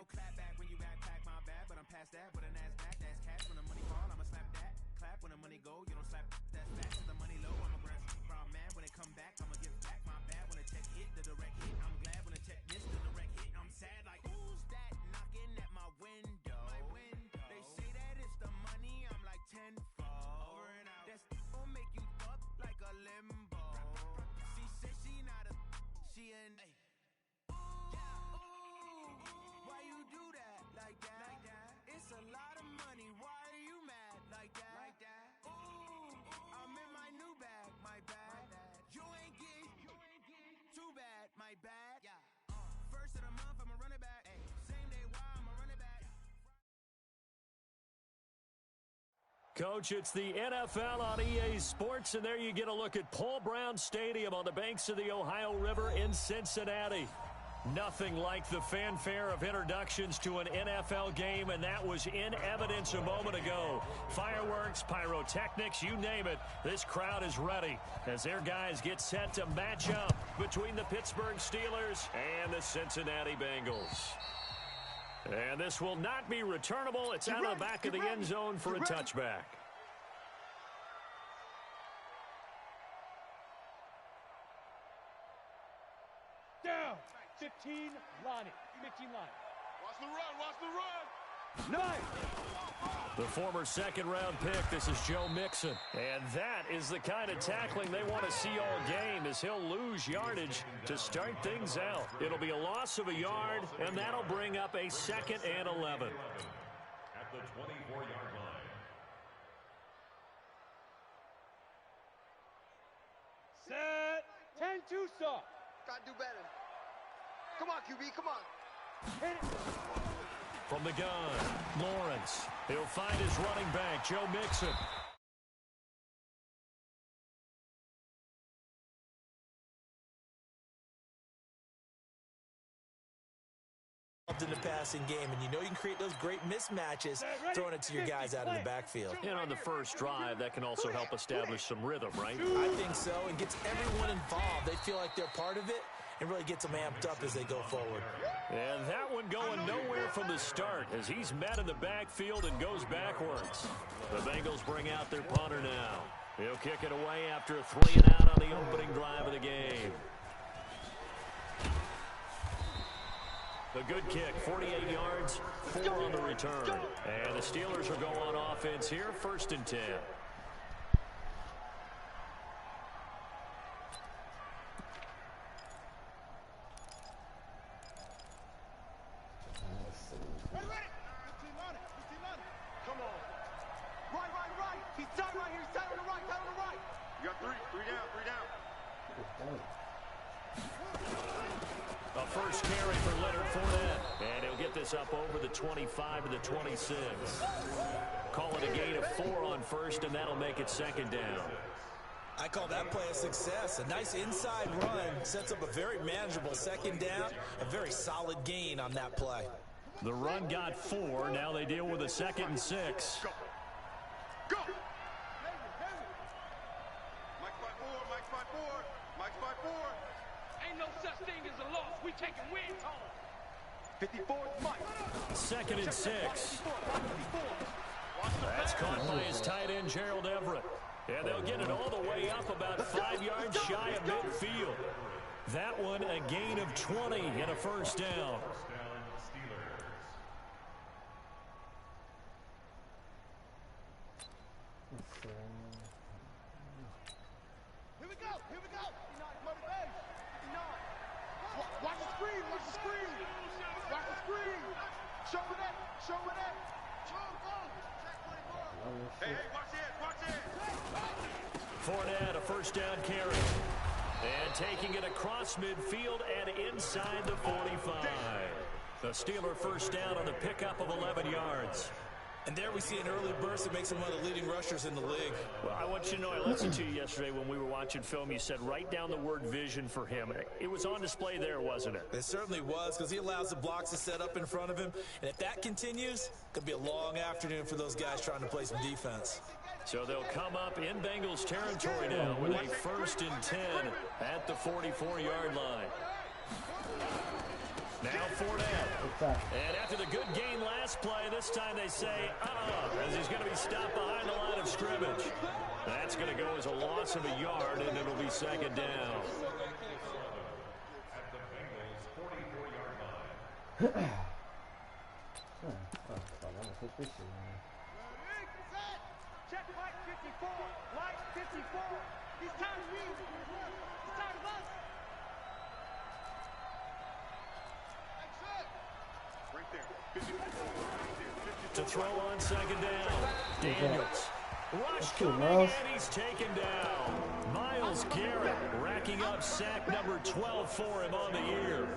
no clap back when you backpack, my bad, but I'm past that with an ass back. That's cash when the money fall, I'ma slap that. Clap when the money go, you don't slap. That's back to the money low. I'm a grand brown man when it come back, I'ma give back. My bad when the check hit, the direct hit. I'm glad when the check missed the direct hit. I'm sad like who's that knocking at my window? They say that it's the money, I'm like tenfold. Over and out. That's gon' make you up like a limbo. She said she not a, she an. Why you do that like that? It's a lot of money. Why are you mad like that? Ooh, I'm in my new bag, my bad. You ain't get too bad, my bad. First of the month, I'ma run it back. Same day, why I'ma run it back. Coach, it's the NFL on EA Sports, and there you get a look at Paul Brown Stadium on the banks of the Ohio River in Cincinnati. Nothing like the fanfare of introductions to an NFL game, and that was in evidence a moment ago. Fireworks, pyrotechnics, you name it. This crowd is ready as their guys get set to match up between the Pittsburgh Steelers and the Cincinnati Bengals. And this will not be returnable. It's out of the back of the end zone for a touchback. Down. 15, Lonnie. 15 line. Watch the run, watch the run. Nice. The former second-round pick, this is Joe Mixon. And that is the kind of tackling they want to see all game, as he'll lose yardage to start things out. It'll be a loss of a yard, and that'll bring up a 2nd and 11. At the 24-yard line. Set. 10-2 stop. Gotta do better. Come on, QB, come on. Hit it. From the gun, Lawrence. He'll find his running back, Joe Mixon. In the passing game, and you know you can create those great mismatches throwing it to your guys out of the backfield. And on the first drive, that can also help establish some rhythm, right? I think so, and gets everyone involved. They feel like they're part of it and really gets them amped up as they go forward. And that one going nowhere from the start as he's met in the backfield and goes backwards. The Bengals bring out their punter now. He'll kick it away after a 3-and-out on the opening drive of the game. A good kick, 48 yards, 4 on the return. And the Steelers will go on offense here, 1st and 10. Come on. Right. He's tight right here. He's tight on the right. You got three down. A first carry for Leonard Fournette. And he'll get this up over the 25 to the 26. Call it a gain of 4 on first, and that'll make it 2nd down. I call that play a success. A nice inside run sets up a very manageable 2nd down. A very solid gain on that play. The run got 4. Now they deal with a 2nd and 6. Go. Mike's by four. Ain't no such thing as a loss. We taking wins home. 54, Mike. 2nd and 6. That's caught by his tight end, Gerald Everett. And they'll get it all the way up about 5 yards shy of midfield. That one a gain of 20 and a 1st down. Here we go. Watch the screen. Watch the screen. Show it that. Hey, watch it. Fournette, a 1st down carry. And taking it across midfield and inside the 45. The Steeler 1st down on the pickup of 11 yards. And there we see an early burst that makes him one of the leading rushers in the league. Well, I want you to know, I listened to you yesterday when we were watching film. You said write down the word vision for him. It was on display there, wasn't it? It certainly was, because he allows the blocks to set up in front of him. And if that continues, it could be a long afternoon for those guys trying to play some defense. So they'll come up in Bengals territory now with a 1st and 10 at the 44-yard line. Now Fournette. And after the good gain last play, this time they say, as he's going to be stopped behind the line of scrimmage. That's going to go as a loss of a yard, and it'll be second down. At the Bengals' 44-yard line. Check light 54. Light 54. He's tired of you. He's tired of us. Right there. 54. To throw on second down. Daniels. Rush coming, and he's taken down. Miles Garrett racking up sack number 12 for him on the year.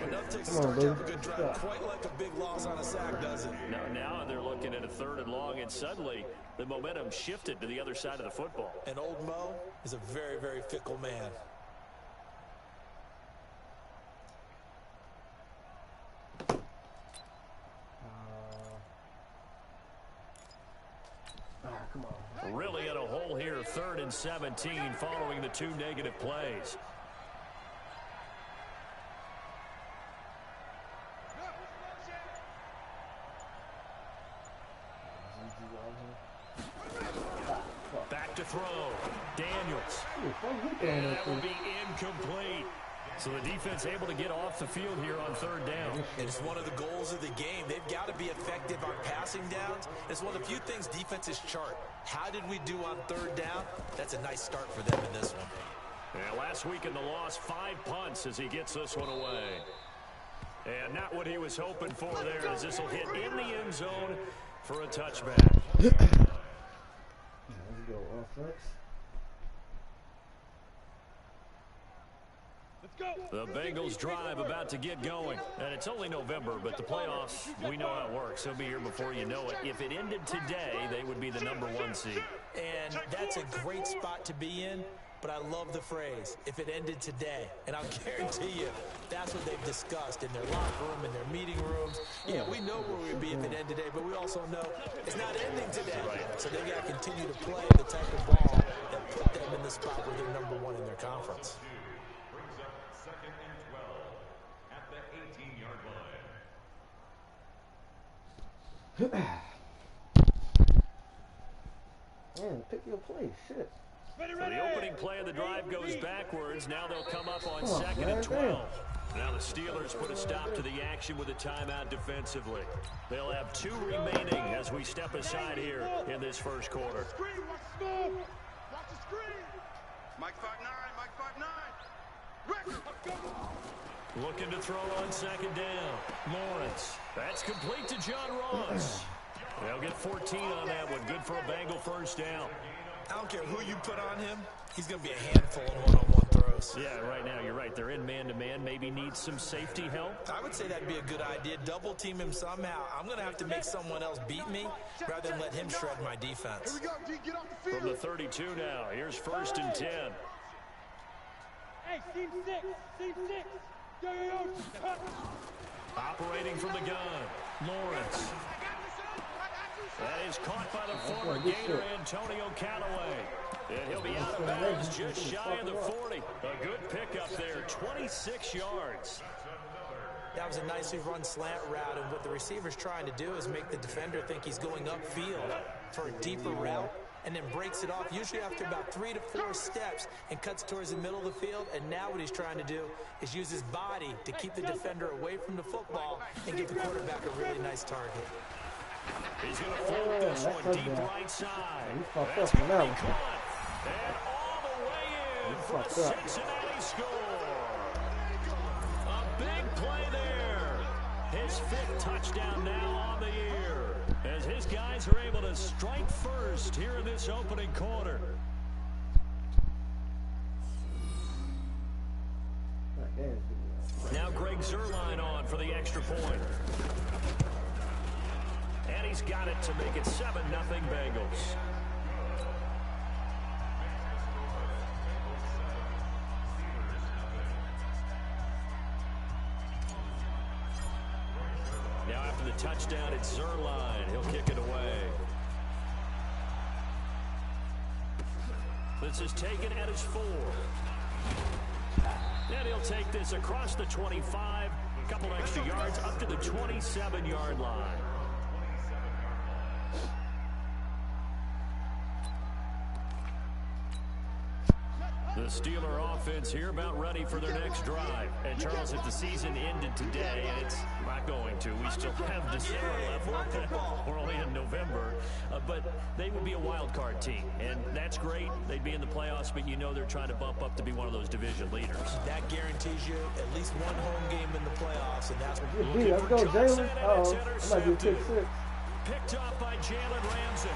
Enough to start to have a good drive. Quite like a big loss on a sack, does it? Now they're looking at a 3rd and long, and suddenly the momentum shifted to the other side of the football. And old Mo is a very, very fickle man. Come on. Really in a hole here, 3rd and 17 following the 2 negative plays. Back to throw. Daniels. And that will be incomplete. So the defense able to get off the field here on 3rd down. And it's one of the goals of the game. They've got to be effective on passing downs. It's one of the few things defenses chart. How did we do on 3rd down? That's a nice start for them in this one. Yeah, last week in the loss, 5 punts as he gets this one away. And not what he was hoping for there, as this will hit in the end zone for a touchback. Let's go offense. The Bengals drive about to get going. And it's only November, but the playoffs, we know how it works. They'll be here before you know it. If it ended today, they would be the #1 seed. And that's a great spot to be in, but I love the phrase, if it ended today. And I'll guarantee you, that's what they've discussed in their locker room, in their meeting rooms. Yeah, we know where we'd be if it ended today, but we also know it's not ending today. So they got to continue to play the type of ball that put them in the spot where they're #1 in their conference. Brings up 2nd and 12 at the 18-yard line. Man, pick your place. Shit. So the opening play of the drive goes backwards. Now they'll come up on 2nd and 12. Now the Steelers put a stop to the action with a timeout defensively. They'll have 2 remaining as we step aside here in this first quarter. Watch the screen. Mike 5'9", Mike 5'9". Looking to throw on 2nd down. Lawrence. That's complete to John Ross. They'll get 14 on that one. Good for a Bengal first down. I don't care who you put on him, he's going to be a handful in one-on-one throws. Yeah, right now you're right. They're in man-to-man. Maybe needs some safety help. I would say that'd be a good idea. Double team him somehow. I'm going to have to make someone else beat me rather than let him shred my defense. Here we go, D. Get off the field. From the 32 now. Here's 1st and 10. Hey, team 6. Team 6. Yo. Operating from the gun. Lawrence. That is caught by the former Gator Antonio Callaway. And he'll be out of bounds just shy of the 40. A good pickup there, 26 yards. That was a nicely run slant route, and what the receiver's trying to do is make the defender think he's going upfield for a deeper route, and then breaks it off, usually after about 3 to 4 steps, and cuts towards the middle of the field. And now what he's trying to do is use his body to keep the defender away from the football and give the quarterback a really nice target. He's going to float this one deep right side. That's going to that be one. caught. And all the way in for a Cincinnati score. A big play there. His 5th touchdown now on the year, as his guys are able to strike first here in this opening quarter. Now Greg Zuerlein on for the extra point. And he's got it to make it 7-0 Bengals. Now after the touchdown, it's Zuerlein. He'll kick it away. This is taken at his 4. And he'll take this across the 25 A couple extra yards up to the 27-yard line. The Steeler offense here about ready for their next drive. And Charles, if the season ended today, and it's not going to, we still have December left. We're only in November. But they would be a wild card team. And that's great. They'd be in the playoffs, but you know they're trying to bump up to be one of those division leaders. That guarantees you at least one home game in the playoffs, and that's what Let's go, Jalen. Uh-oh. That might be pick 6. Picked off by Jalen Ramsey.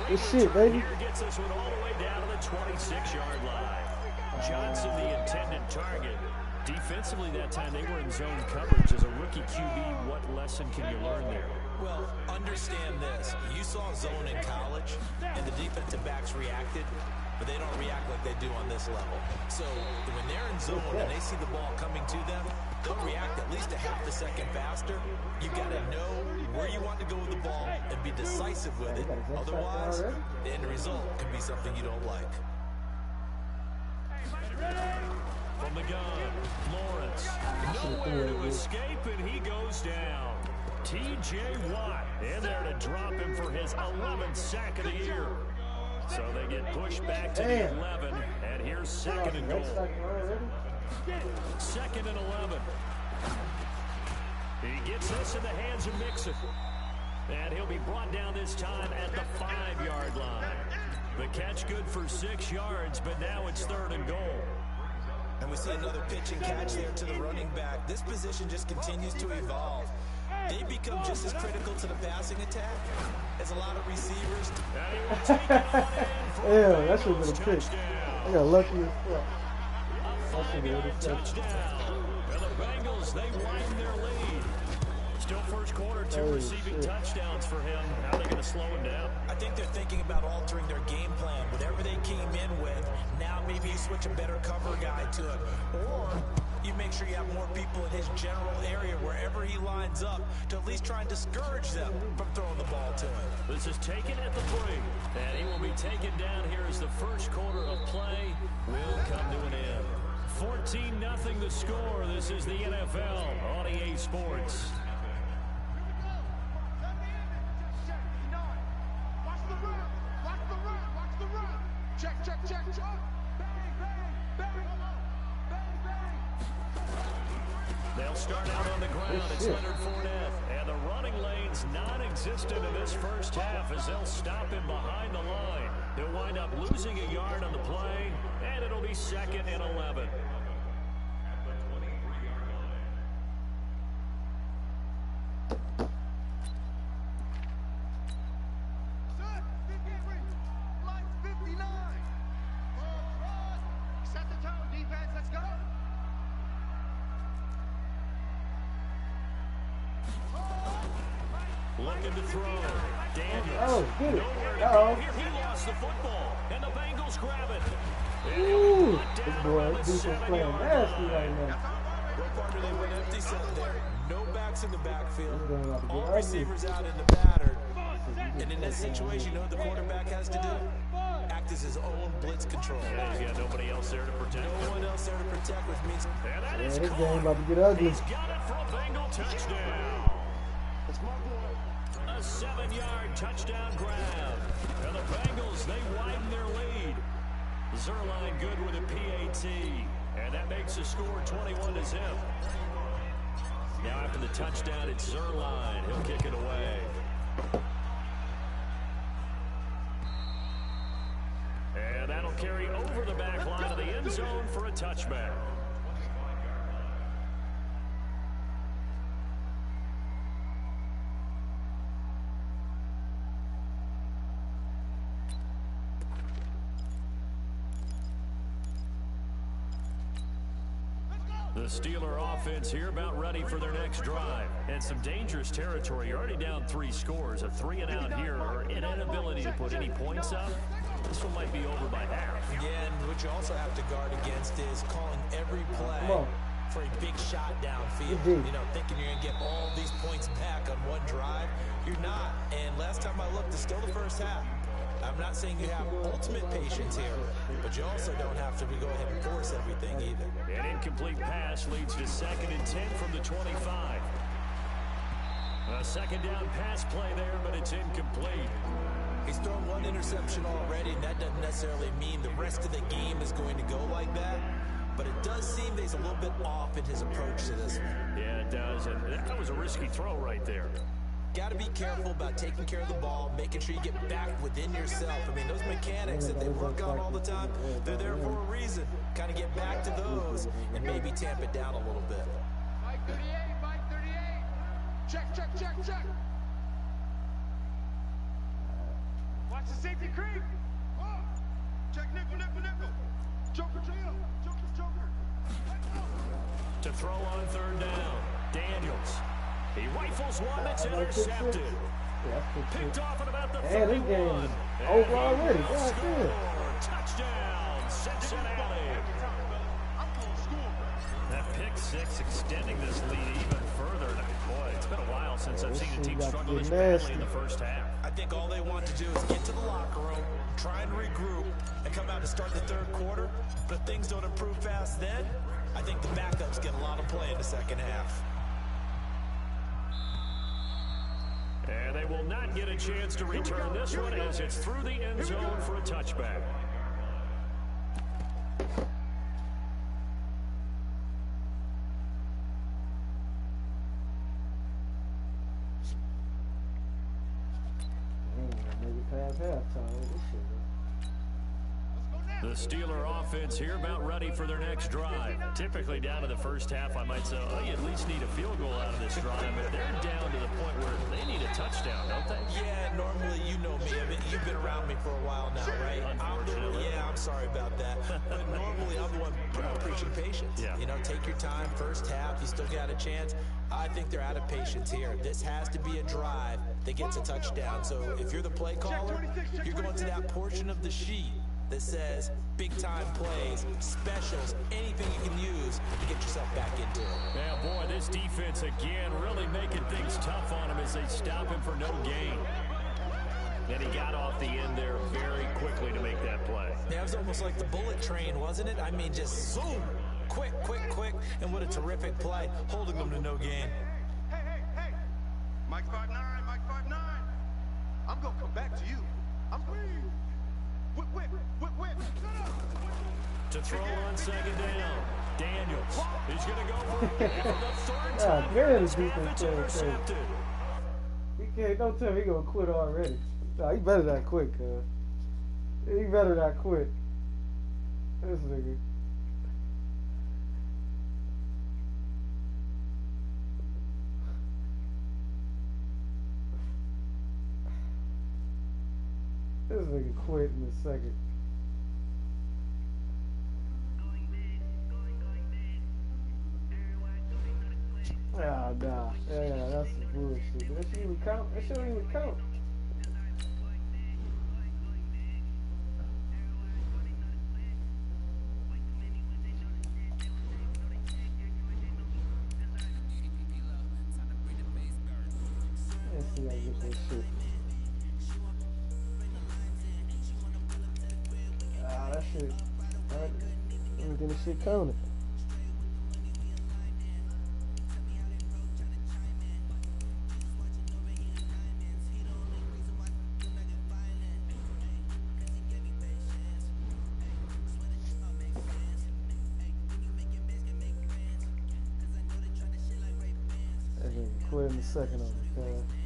Good shit, baby. Here gets this one all the way down to the 26-yard line. Johnson, the intended target. Defensively that time, they were in zone coverage. As a rookie QB, what lesson can you learn there? Well, understand this. You saw zone in college, and the defensive backs reacted, but they don't react like they do on this level. So when they're in zone and they see the ball coming to them, they'll react at least a half a second faster. You got to know where you want to go with the ball and be decisive with it. Otherwise, the end result can be something you don't like. From the gun, Lawrence. Nowhere to escape, and he goes down. T.J. Watt in there to drop him for his 11th sack of the year. So they get pushed back to the 11, and here's second and goal. Second and 11. He gets this in the hands of Mixon. And he'll be brought down this time at the 5-yard line. The catch good for 6 yards, but now it's third and goal. And we see another pitch and catch there to the running back. This position just continues to evolve. They become just as critical to the passing attack as a lot of receivers. Yeah, that should have been a pick. I got lucky as fuck. That should have been a touchdown. And the Bengals, they widen their lead. Still first quarter, 2 receiving touchdowns for him. Now they're going to slow him down. I think they're thinking about altering their game plan. Whatever they came in with, now maybe you switch a better cover guy to it. Or you make sure you have more people in his general area wherever he lines up to at least try and discourage them from throwing the ball to him. This is taken at the 3. And he will be taken down here as the first quarter of play will come to an end. 14-0 the score. This is the NFL on EA Sports. They'll start out on the ground. It's Leonard Fournette. And the running lane's non-existent in this first half as they'll stop him behind the line. He'll wind up losing a yard on the play, and it'll be second and 11. Looking to throw. Daniels. Nowhere to go here. He lost the football. And the Bengals grab it. Ooh, this boy, defense playing nasty right now. Partner, they went empty set there. No backs in the backfield. All receivers out in the pattern. And in this situation, you know what the quarterback has to do? Act as his own blitz control. Yeah, he's got nobody else there to protect. No one else there to protect, which means... And that is this caught. game about to get ugly. He's got it for a Bengal touchdown. A 7-yard touchdown grab. And the Bengals, they widen their lead. Zerline good with a PAT. And that makes the score 21-0. Now after the touchdown, it's Zerline. He'll kick it away. And that'll carry over the back line of the end zone for a touchback. The Steeler offense here about ready for their next drive. And some dangerous territory. You're already down 3 scores. A 3-and-out here or an inability to put any points up. This one might be over by half. Again, what you also have to guard against is calling every play for a big shot downfield. You know, thinking you're going to get all these points back on one drive. You're not. And last time I looked, it's still the first half. I'm not saying you have ultimate patience here, but you also don't have to go ahead and force everything either. An incomplete pass leads to 2nd and 10 from the 25. A second down pass play there, but it's incomplete. He's thrown one interception already, and that doesn't necessarily mean the rest of the game is going to go like that. But it does seem that he's a little bit off in his approach to this one. Yeah, it does. And that was a risky throw right there. Got to be careful about taking care of the ball, making sure you get back within yourself. I mean, those mechanics that they work on all the time, they're there for a reason. Kind of get back to those and maybe tamp it down a little bit. Mike 38, Mike 38. Check, check, check, check. Watch the safety creep. Oh. Check nickel, nickel, nickel. Joker, Joker, Joker, Joker. To throw on 3rd down, Daniels. He rifles one that's intercepted. Picked off at about the 31. This game is over already. Touchdown, Cincinnati. That pick 6 extending this lead even further. Boy, it's been a while since I've seen a team struggle this badly in the first half. I think all they want to do is get to the locker room, try and regroup, and come out to start the 3rd quarter. But if things don't improve fast then, I think the backups get a lot of play in the 2nd half. And they will not get a chance to return this one as it's through the end zone for a touchback. Maybe past halftime. This shit. The Steeler offense here about ready for their next drive. Typically down to the first half, I might say, oh, you at least need a field goal out of this drive. But they're down to the point where they need a touchdown, don't they? Yeah, normally you know me. I mean, you've been around me for a while now, right? Unfortunately. I'm sorry about that. But normally I'm the one preaching patience. Yeah. You know, take your time. First half, you still got a chance. I think they're out of patience here. This has to be a drive that gets a touchdown. So if you're the play caller, you're going to that portion of the sheet that says big-time plays, specials, anything you can use to get yourself back into it. Yeah, boy, this defense again really making things tough on him as they stop him for no gain. And he got off the end there very quickly to make that play. Yeah, it was almost like the bullet train, wasn't it? I mean, just zoom, quick, quick, quick, and what a terrific play, holding them to no gain. Hey. Mike 5'9", Mike 5'9". I'm going to come back to you. I'm going to... Whip. To throw on 2nd down, Daniels is going to go for it for the 3rd time. His defense intercepted. Don't tell me he going to quit already. Nah, he better not quit, cuz. He better not quit. This nigga. This nigga quit in a second. Ah, nah. Yeah, that's some bullshit. That shouldn't even count. That shouldn't even count. Let's see how I get this shit. That shit. Everything this shit counted. Quit in a second on the